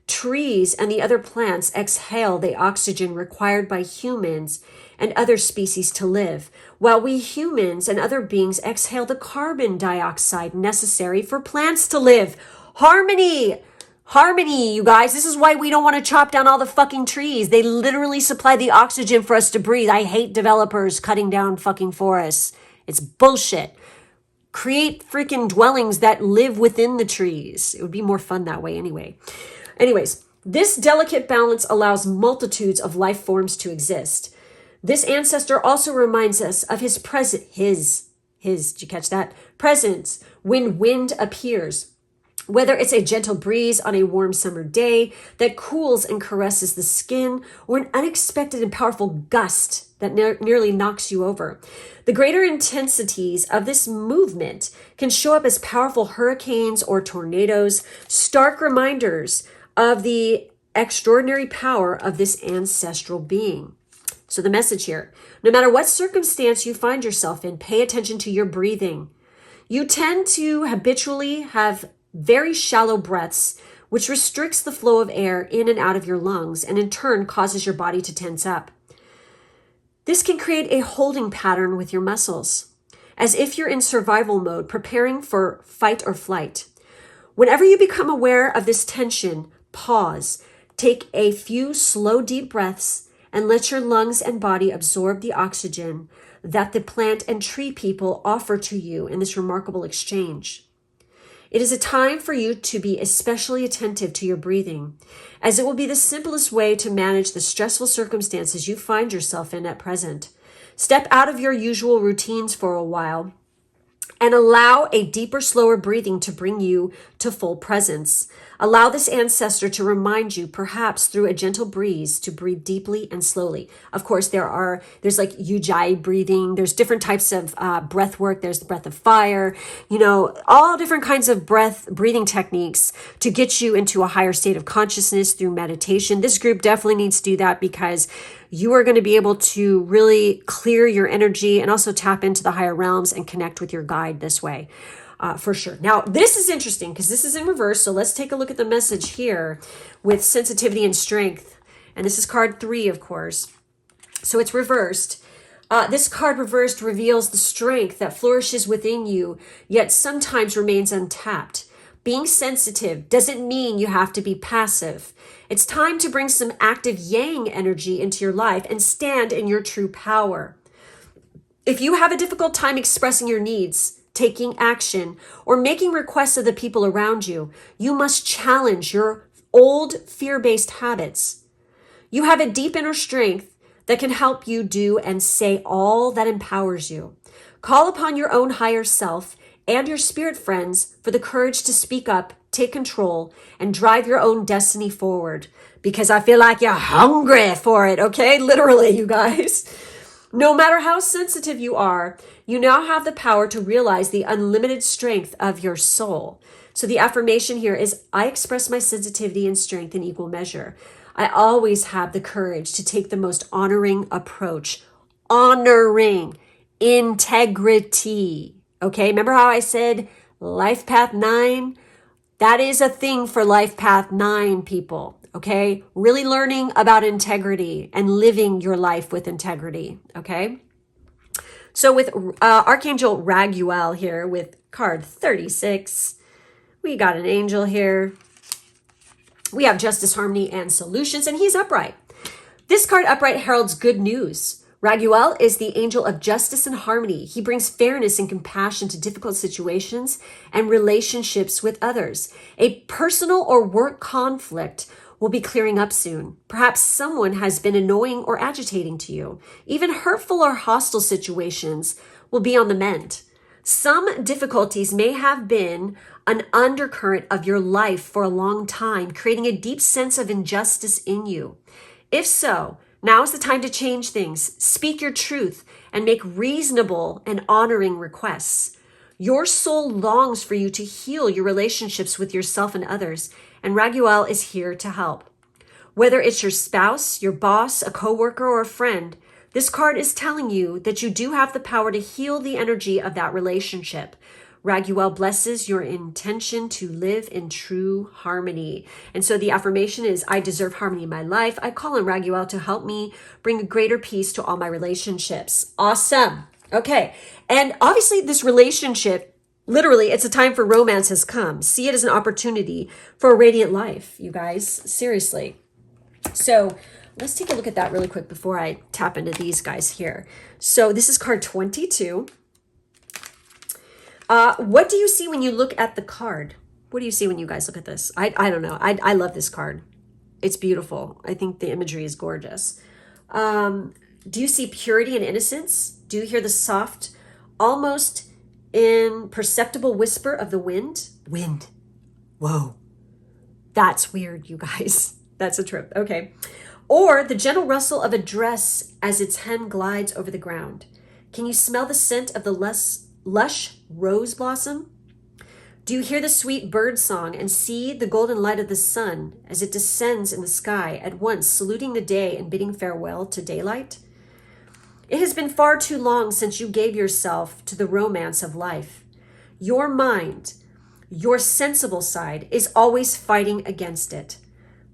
Trees and the other plants exhale the oxygen required by humans and other species to live, while we humans and other beings exhale the carbon dioxide necessary for plants to live. Harmony! Harmony, you guys. This is why we don't want to chop down all the fucking trees. They literally supply the oxygen for us to breathe. I hate developers cutting down fucking forests. It's bullshit. Create freaking dwellings that live within the trees. It would be more fun that way anyway. Anyways, this delicate balance allows multitudes of life forms to exist. This ancestor also reminds us of his presence, did you catch that? Presence when wind appears. Whether it's a gentle breeze on a warm summer day that cools and caresses the skin, or an unexpected and powerful gust that nearly knocks you over. The greater intensities of this movement can show up as powerful hurricanes or tornadoes, stark reminders of the extraordinary power of this ancestral being. So the message here, no matter what circumstance you find yourself in, pay attention to your breathing. You tend to habitually have very shallow breaths, which restricts the flow of air in and out of your lungs and in turn causes your body to tense up. This can create a holding pattern with your muscles, as if you're in survival mode, preparing for fight or flight. Whenever you become aware of this tension, pause, take a few slow, deep breaths, and let your lungs and body absorb the oxygen that the plant and tree people offer to you in this remarkable exchange. It is a time for you to be especially attentive to your breathing, as it will be the simplest way to manage the stressful circumstances you find yourself in at present. Step out of your usual routines for a while and allow a deeper, slower breathing to bring you to full presence. Allow this ancestor to remind you, perhaps through a gentle breeze, to breathe deeply and slowly. Of course, there's like ujjayi breathing. There's different types of breath work. There's the breath of fire, all different kinds of breathing techniques to get you into a higher state of consciousness through meditation. This group definitely needs to do that because you are going to be able to really clear your energy and also tap into the higher realms and connect with your guide this way. For sure. Now, this is interesting because this is in reverse. So let's take a look at the message here with sensitivity and strength. And this is card 3, of course. So it's reversed. This card reversed reveals the strength that flourishes within you, yet sometimes remains untapped. Being sensitive doesn't mean you have to be passive. It's time to bring some active yang energy into your life and stand in your true power. If you have a difficult time expressing your needs, taking action, or making requests of the people around you, you must challenge your old fear-based habits. You have a deep inner strength that can help you do and say all that empowers you. Call upon your own higher self and your spirit friends for the courage to speak up, take control, and drive your own destiny forward. Because I feel like you're hungry for it, okay? Literally, you guys. No matter how sensitive you are, you now have the power to realize the unlimited strength of your soul. So the affirmation here is, I express my sensitivity and strength in equal measure. I always have the courage to take the most honoring approach. Honoring. Integrity. Okay, remember how I said life path 9? That is a thing for life path 9 people. Okay, really learning about integrity and living your life with integrity. Okay, so with Archangel Raguel here with card 36, we got an angel here. We have justice, harmony, and solutions, and he's upright. This card upright heralds good news. Raguel is the angel of justice and harmony. He brings fairness and compassion to difficult situations and relationships with others. A personal or work conflict will be clearing up soon. Perhaps someone has been annoying or agitating to you. Even hurtful or hostile situations will be on the mend. Some difficulties may have been an undercurrent of your life for a long time, creating a deep sense of injustice in you. If so, now is the time to change things, speak your truth, and make reasonable and honoring requests. Your soul longs for you to heal your relationships with yourself and others, and Raguel is here to help. Whether it's your spouse, your boss, a coworker, or a friend, this card is telling you that you do have the power to heal the energy of that relationship. Raguel blesses your intention to live in true harmony. And so the affirmation is, I deserve harmony in my life. I call on Raguel to help me bring a greater peace to all my relationships. Awesome. Okay. And obviously this relationship, literally, it's a time for romance has come. See it as an opportunity for a radiant life, you guys. Seriously. So let's take a look at that really quick before I tap into these guys here. So this is card 22. What do you see when you look at the card? What do you see when you guys look at this? I don't know. I love this card. It's beautiful. I think the imagery is gorgeous. Do you see purity and innocence? Do you hear the soft, almost imperceptible whisper of the wind? Wind. Whoa. That's weird, you guys. That's a trip. Okay. Or the gentle rustle of a dress as its hem glides over the ground. Can you smell the scent of the lush rose blossom? Do you hear the sweet bird song and see the golden light of the sun as it descends in the sky, at once saluting the day and bidding farewell to daylight? It has been far too long since you gave yourself to the romance of life. Your mind, your sensible side, is always fighting against it.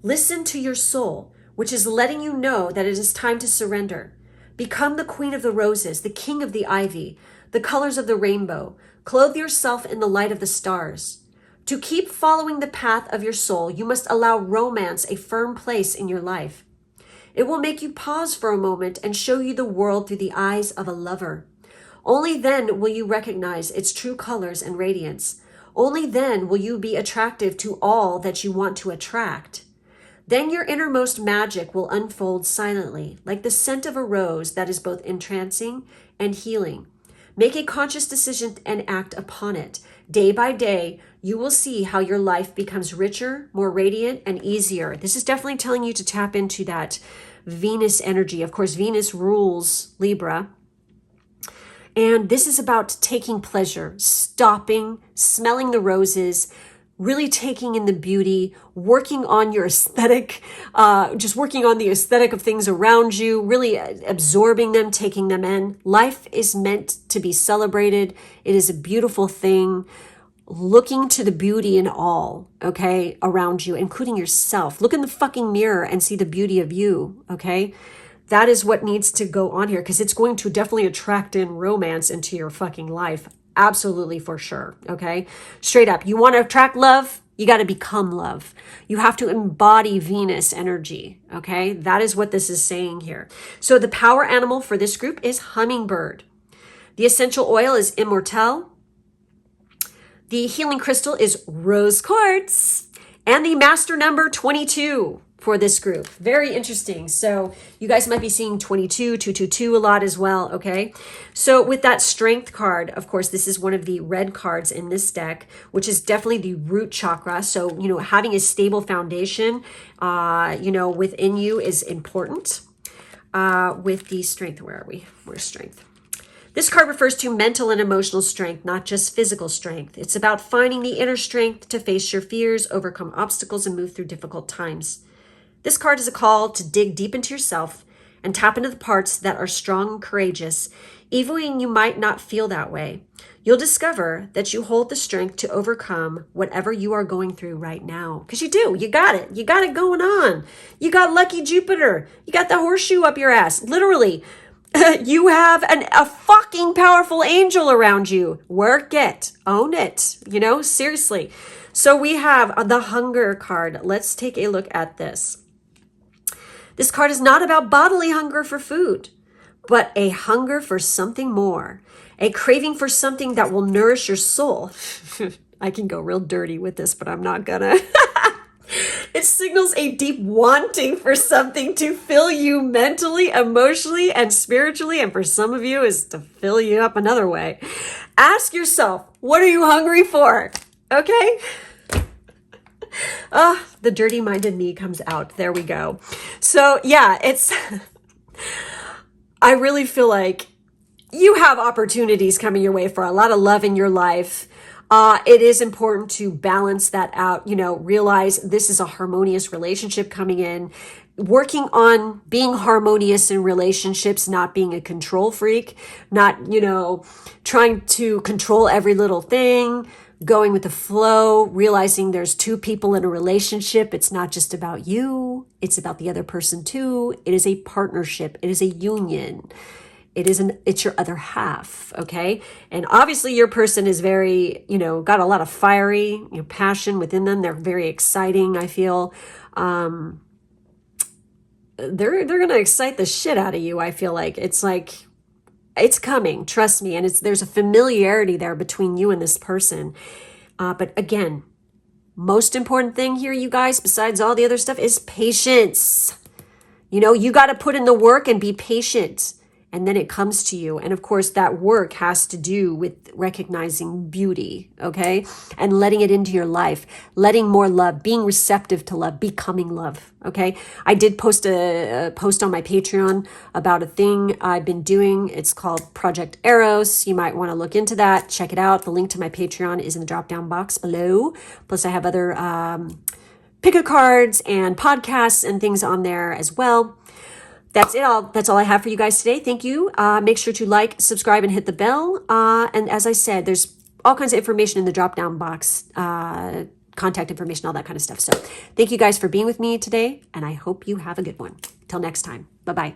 Listen to your soul, which is letting you know that it is time to surrender. Become the queen of the roses, the king of the ivy, the colors of the rainbow. Clothe yourself in the light of the stars. To keep following the path of your soul, you must allow romance a firm place in your life. It will make you pause for a moment and show you the world through the eyes of a lover. Only then will you recognize its true colors and radiance. Only then will you be attractive to all that you want to attract. Then your innermost magic will unfold silently, like the scent of a rose that is both entrancing and healing. Make a conscious decision and act upon it. Day by day, you will see how your life becomes richer, more radiant, and easier. This is definitely telling you to tap into that Venus energy. Of course, Venus rules Libra. And this is about taking pleasure, stopping, smelling the roses, really taking in the beauty, working on your aesthetic, just working on the aesthetic of things around you, really absorbing them, taking them in. Life is meant to be celebrated. It is a beautiful thing. Looking to the beauty in all, okay, around you, including yourself. Look in the fucking mirror and see the beauty of you, okay? That is what needs to go on here, because it's going to definitely attract in romance into your fucking life. Absolutely, for sure. Okay. Straight up. You want to attract love? You got to become love. You have to embody Venus energy. Okay. That is what this is saying here. So the power animal for this group is hummingbird. The essential oil is immortelle. The healing crystal is rose quartz. And the master number 22 for this group. Very interesting. So you guys might be seeing 22, 222 a lot as well, okay? So with that strength card, of course, this is one of the red cards in this deck, which is definitely the root chakra. So, you know, having a stable foundation, you know, within you is important. With the strength, where are we? Where's strength? This card refers to mental and emotional strength, not just physical strength. It's about finding the inner strength to face your fears, overcome obstacles, and move through difficult times. This card is a call to dig deep into yourself and tap into the parts that are strong and courageous, even when you might not feel that way. You'll discover that you hold the strength to overcome whatever you are going through right now. Because you do. You got it. You got it going on. You got lucky Jupiter. You got the horseshoe up your ass. Literally. You have a fucking powerful angel around you. Work it. Own it. You know, seriously. So we have the hunger card. Let's take a look at this. This card is not about bodily hunger for food, but a hunger for something more. A craving for something that will nourish your soul. I can go real dirty with this, but I'm not gonna. It signals a deep wanting for something to fill you mentally, emotionally, and spiritually. And for some of you is to fill you up another way. Ask yourself, what are you hungry for? Okay? The dirty-minded me comes out. There we go. So yeah, I really feel like you have opportunities coming your way for a lot of love in your life. It is important to balance that out, you know, realize this is a harmonious relationship coming in, working on being harmonious in relationships, not being a control freak, not, you know, trying to control every little thing, going with the flow, realizing there's two people in a relationship. It's not just about you. It's about the other person too. It is a partnership. It is a union. It's your other half, okay? And obviously your person is very, you know, got a lot of fiery, you know, passion within them. They're very exciting, I feel. They're going to excite the shit out of you, I feel like. It's coming, trust me. And there's a familiarity there between you and this person. But again, most important thing here, you guys, besides all the other stuff, is patience. You know, you got to put in the work and be patient. And then it comes to you. And of course, that work has to do with recognizing beauty, okay? And letting it into your life, letting more love, being receptive to love, becoming love, okay? I did post a post on my Patreon about a thing I've been doing. It's called Project Eros. You might want to look into that, check it out. The link to my Patreon is in the drop-down box below. Plus, I have other pick-a cards and podcasts and things on there as well. That's it. That's all I have for you guys today. Thank you. Make sure to like, subscribe, and hit the bell. And as I said, there's all kinds of information in the drop-down box, contact information, all that kind of stuff. So thank you guys for being with me today, and I hope you have a good one. Till next time. Bye-bye.